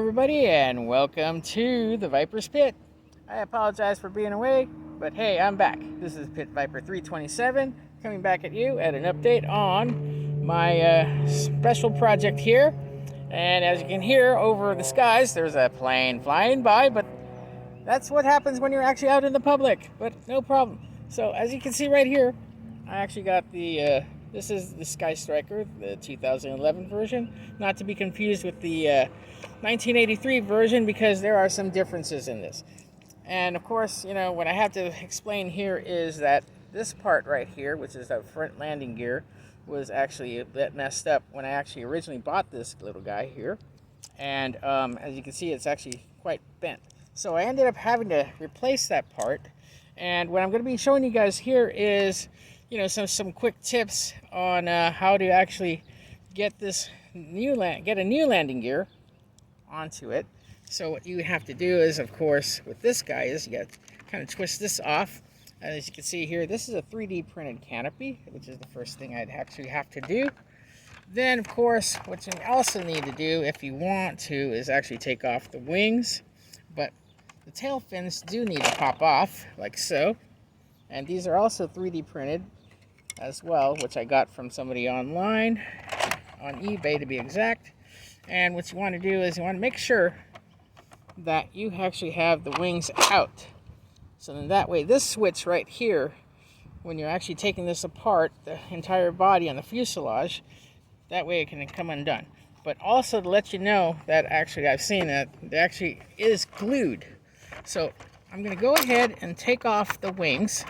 everybody, and welcome to the Viper's Pit. I apologize for being away, but hey, I'm back. This is Pit Viper 327 coming back at you at an update on my special project here. And as you can hear over the skies, there's a plane flying by, but that's what happens when you're actually out in the public, but no problem. So as you can see right here, I actually got the this is the Skystriker, the 2011 version, not to be confused with the 1983 version, because there are some differences in this. And of course, you know, what I have to explain here is that this part right here, which is the front landing gear, was actually a bit messed up when I actually originally bought this little guy here. And as you can see, it's actually quite bent. So I ended up having to replace that part. And what I'm going to be showing you guys here is, you know, some quick tips on how to actually get this get a new landing gear onto it. So what you have to do is, of course, with this guy is you got to kind of twist this off. And as you can see here, this is a 3D printed canopy, which is the first thing I'd actually have to do. Then, of course, what you also need to do if you want to is actually take off the wings. But the tail fins do need to pop off, like so. And these are also 3D printed as well, which I got from somebody online, on eBay to be exact. And what you want to do is you want to make sure that you actually have the wings out. So then that way, this switch right here, when you're actually taking this apart, the entire body on the fuselage, that way it can come undone. But also to let you know that actually I've seen that it actually is glued. So I'm going to go ahead and take off the wings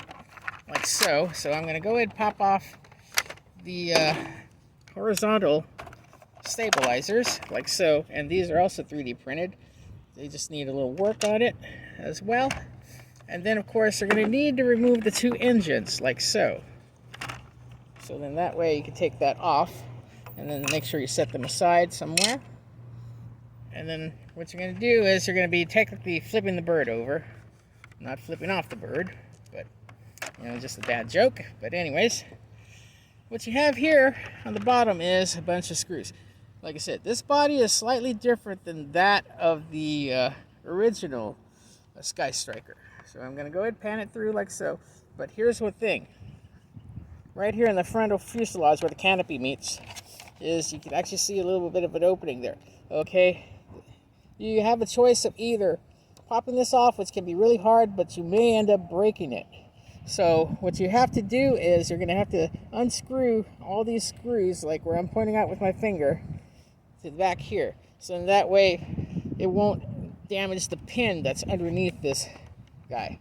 like so. So I'm going to go ahead and pop off the horizontal stabilizers like so. And these are also 3D printed. They just need a little work on it as well. And then of course they're going to need to remove the two engines like so. So then that way you can take that off and then make sure you set them aside somewhere. And then what you're going to do is you're going to be technically flipping the bird over. Not flipping off the bird, but, you know, just a bad joke. But anyways, what you have here on the bottom is a bunch of screws. Like I said, this body is slightly different than that of the original Skystriker. So I'm going to go ahead and pan it through like so. But here's one thing. Right here in the frontal fuselage where the canopy meets is you can actually see a little bit of an opening there. Okay, you have a choice of either popping this off, which can be really hard, but you may end up breaking it. So what you have to do is you're going to have to unscrew all these screws, like where I'm pointing out with my finger, to the back here. So in that way, it won't damage the pin that's underneath this guy.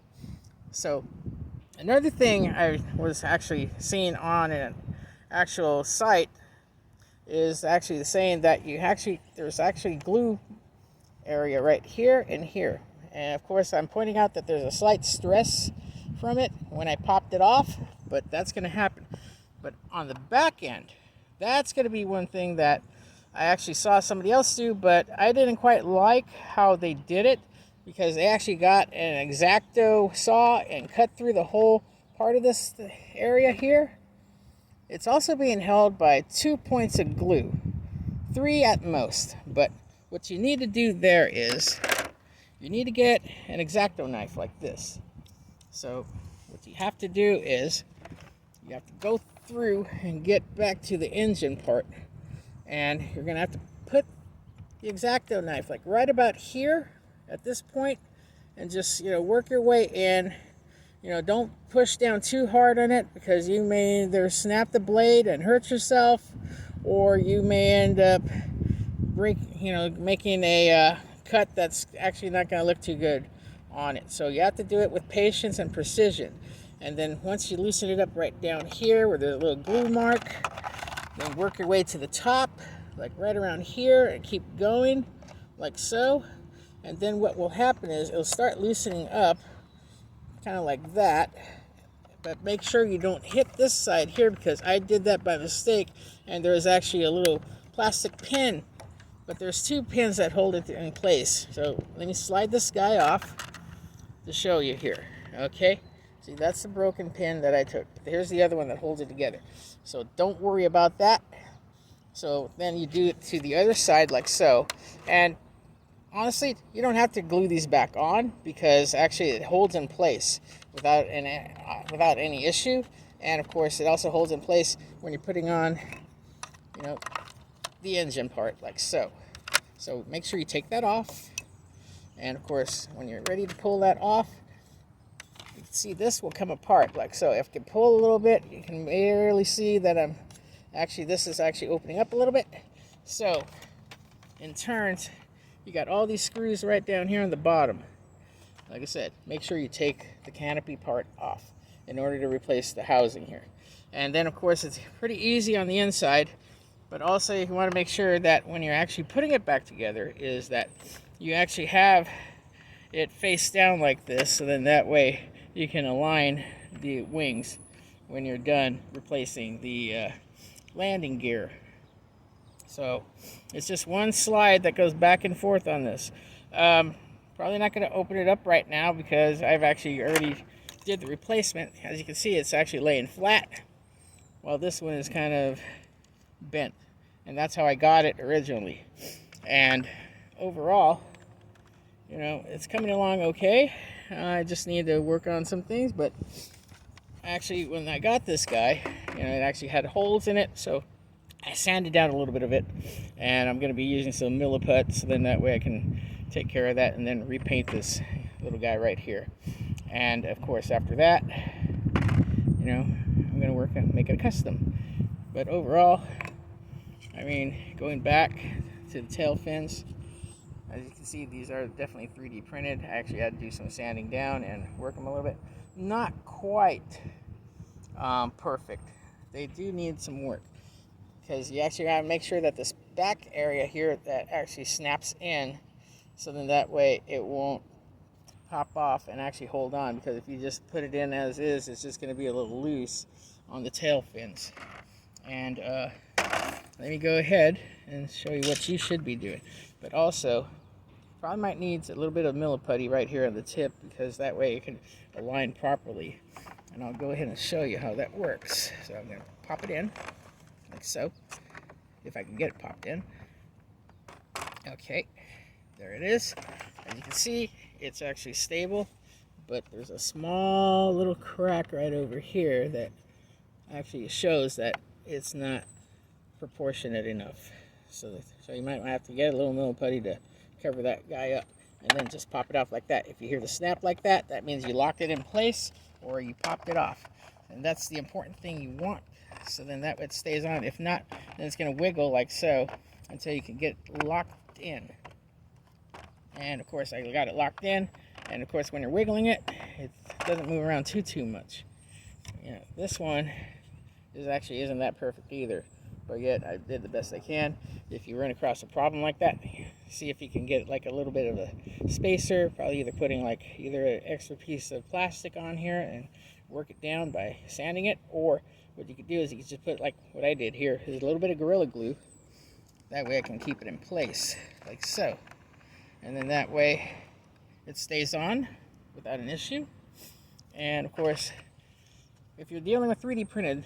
So another thing I was actually seeing on an actual site is actually saying that there's actually glue area right here and here. And of course I'm pointing out that there's a slight stress from it when I popped it off, but that's going to happen. But on the back end, that's going to be one thing that I actually saw somebody else do, but I didn't quite like how they did it, because they actually got an X-Acto saw and cut through the whole part of this area here. It's also being held by 2 points of glue, 3 at most. But what you need to do there is you need to get an X-Acto knife like this. So what you have to do is you have to go through and get back to the engine part, and you're going to have to put the X-Acto knife like right about here at this point, and just, you know, work your way in. You know, don't push down too hard on it, because you may either snap the blade and hurt yourself, or you may end up making a cut that's actually not going to look too good on it. So you have to do it with patience and precision. And then once you loosen it up right down here where there's a little glue mark, then work your way to the top, like right around here, and keep going like so. And then what will happen is it'll start loosening up, kind of like that. But make sure you don't hit this side here, because I did that by mistake, and there's actually a little plastic pin, but there's 2 pins that hold it in place. So let me slide this guy off to show you here. Okay, see, that's the broken pin that I took. Here's the other one that holds it together. So don't worry about that. So then you do it to the other side like so. And honestly, you don't have to glue these back on because actually it holds in place without any issue. And of course, it also holds in place when you're putting on, you know, the engine part like so. So make sure you take that off. And of course, when you're ready to pull that off, you can see this will come apart like so. If you can pull a little bit, you can barely see that this is actually opening up a little bit. So in turns, you got all these screws right down here on the bottom. Like I said, make sure you take the canopy part off in order to replace the housing here. And then of course it's pretty easy on the inside, but also you want to make sure that when you're actually putting it back together is that you actually have it face down like this, so then that way you can align the wings when you're done replacing the landing gear. So it's just one slide that goes back and forth on this. Probably not going to open it up right now because I've actually already did the replacement. As you can see, it's actually laying flat, while this one is kind of bent. And that's how I got it originally. And overall, you know, it's coming along okay. I just need to work on some things, but actually when I got this guy, you know, it actually had holes in it, so I sanded down a little bit of it, and I'm going to be using some Milliput, so then that way I can take care of that and then repaint this little guy right here. And of course after that, you know, I'm going to work on making a custom. But overall, I mean, going back to the tail fins, as you can see, these are definitely 3D printed. I actually had to do some sanding down and work them a little bit. Not quite perfect. They do need some work, because you actually got to make sure that this back area here that actually snaps in, so then that way it won't pop off and actually hold on, because if you just put it in as is, it's just going to be a little loose on the tail fins. And let me go ahead and show you what you should be doing. But also, probably might need a little bit of Milliputty right here on the tip, because that way it can align properly. And I'll go ahead and show you how that works. So I'm going to pop it in like so, if I can get it popped in. Okay, there it is. As you can see, it's actually stable, but there's a small little crack right over here that actually shows that it's not proportionate enough. So you might have to get a little Milliputty to cover that guy up, and then just pop it off like that. If you hear the snap like that, that means you locked it in place or you popped it off. And that's the important thing you want. So then that way it stays on. If not, then it's going to wiggle like so until you can get locked in. And of course I got it locked in, and of course when you're wiggling it, it doesn't move around too much. You know, this one isn't that perfect either, but yet I did the best I can. If you run across a problem like that, see if you can get like a little bit of a spacer, probably either putting like an extra piece of plastic on here and work it down by sanding it, or what you could do is you could just put, like what I did here, is a little bit of Gorilla Glue. That way I can keep it in place like so, and then that way it stays on without an issue. And of course, if you're dealing with 3D printed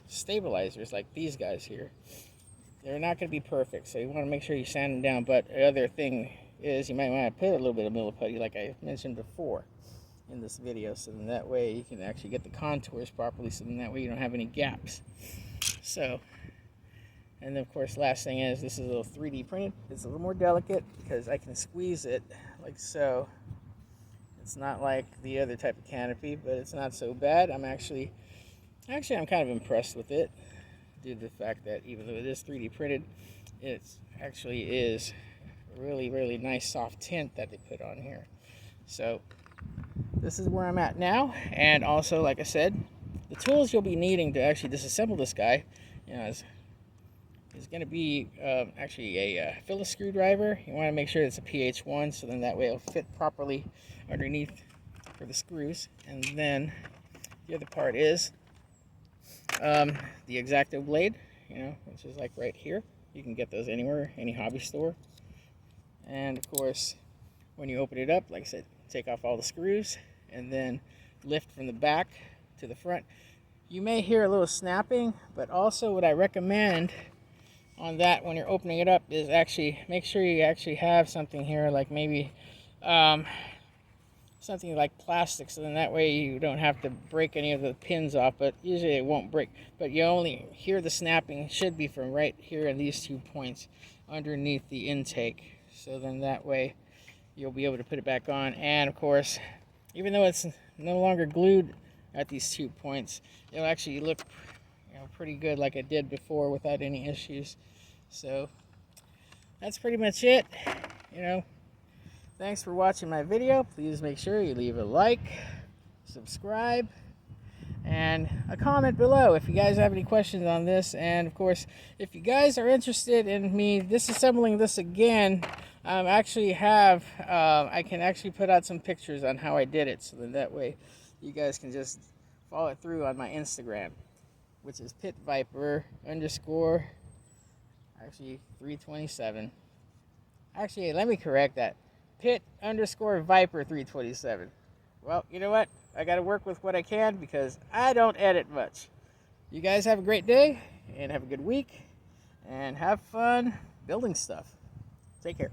stabilizers like these guys here, they're not going to be perfect, so you want to make sure you sand them down. But the other thing is you might want to put a little bit of Milliputty, like I mentioned before in this video, so then that way you can actually get the contours properly, so then that way you don't have any gaps. So, and then of course last thing is, this is a little 3D printed. It's a little more delicate because I can squeeze it like so. It's not like the other type of canopy, but it's not so bad. I'm kind of impressed with it, due to the fact that even though it is 3D printed, it actually is really nice soft tint that they put on here. So this is where I'm at now. And also, like I said, the tools you'll be needing to actually disassemble this guy, you know, is going to be actually a Phillips screwdriver. You want to make sure it's a PH1, so then that way it'll fit properly underneath for the screws. And then the other part is the X-Acto blade, you know, which is like right here. You can get those anywhere, any hobby store. And of course, when you open it up, like I said, take off all the screws and then lift from the back to the front. You may hear a little snapping, but also what I recommend on that when you're opening it up is actually make sure you actually have something here, like maybe something like plastic, so then that way you don't have to break any of the pins off, but usually it won't break, but you only hear the snapping. Should be from right here in these 2 points underneath the intake, so then that way you'll be able to put it back on. And of course, even though it's no longer glued at these 2 points, it'll actually look, pretty good like it did before without any issues. So that's pretty much it. Thanks for watching my video. Please make sure you leave a like, subscribe, and a comment below if you guys have any questions on this. And of course, if you guys are interested in me disassembling this again, I can actually put out some pictures on how I did it, so then that way you guys can just follow it through on my Instagram, which is pit_327. Actually, let me correct that. pit_viper327. Well, you know what? I got to work with what I can because I don't edit much. You guys have a great day and have a good week and have fun building stuff. Take care.